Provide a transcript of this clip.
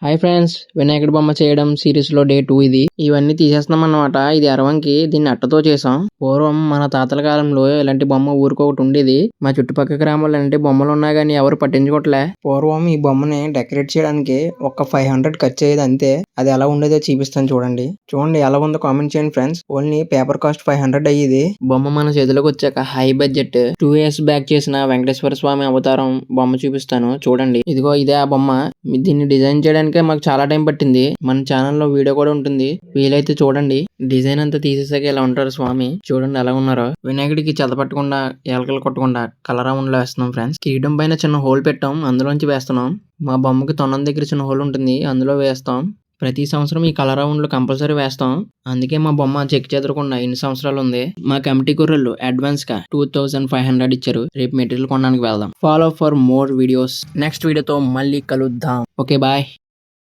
Hi friends, వినాయకుడి బొమ్మ చేయడం సిరీస్ లో డే 2 ఇది. ఇవన్నీ తీసేస్తున్నాం అన్నమాట. ఇది అరవంకి, దీన్ని అట్టతో చేసాం. పూర్వం మన తాతల కాలంలో ఇలాంటి బొమ్మ ఊరికొకటి ఉండేది. మా చుట్టుపక్కల గ్రామాల్లో ఇలాంటి బొమ్మలు ఉన్నా గానీ ఎవరు పట్టించుకోవట్లే. పూర్వం ఈ బొమ్మని డెకరేట్ చేయడానికి ఒక 500 ఖర్చు అయ్యేది అంతే. అది ఎలా ఉండేదో చూపిస్తాను చూడండి. ఎలా ఉందో కామెంట్ చేయండి ఫ్రెండ్స్. ఓన్లీ పేపర్ కాస్ట్ 500 అయ్యేది. బొమ్మ మన చేతిలోకి వచ్చాక హై బడ్జెట్ 2 years బ్యాక్ చేసిన వెంకటేశ్వర స్వామి అవతారం బొమ్మ చూపిస్తాను చూడండి. ఇదిగో ఇదే ఆ బొమ్మ. దీన్ని డిజైన్ చేయడానికి మాకు చాలా టైం పట్టింది. మన ఛానల్లో వీడియో కూడా ఉంటుంది, వీలైతే చూడండి. డిజైన్ అంతా తీసేసాక ఇలా ఉంటారు స్వామి. చూడండి ఎలా ఉన్నారో. వినాయకుడికి చెదపట్టకుండా, ఎలకలు కొట్టకుండా కలర్ రౌండ్ లో వేస్తున్నాం ఫ్రెండ్స్. కిరీటం పైన చిన్న హోల్ పెట్టాం, అందులోంచి వేస్తున్నాం. మా బొమ్మకి తొండం దగ్గర చిన్న హోల్ ఉంటుంది, అందులో వేస్తాం. ప్రతి సంవత్సరం ఈ కలర్ రౌండ్లు కంపల్సరీ వేస్తాం. అందుకే మా బొమ్మ చెక్ చెదరకుండా ఇన్ని సంవత్సరాలు ఉంది. మా కమిటీ కుర్రలు అడ్వాన్స్ గా 2500 ఇచ్చారు. రేపు మెటీరియల్ కొనడానికి వెళ్దాం. Follow for more videos. Next వీడియోతో మళ్ళీ కలుద్దాం. Okay bye.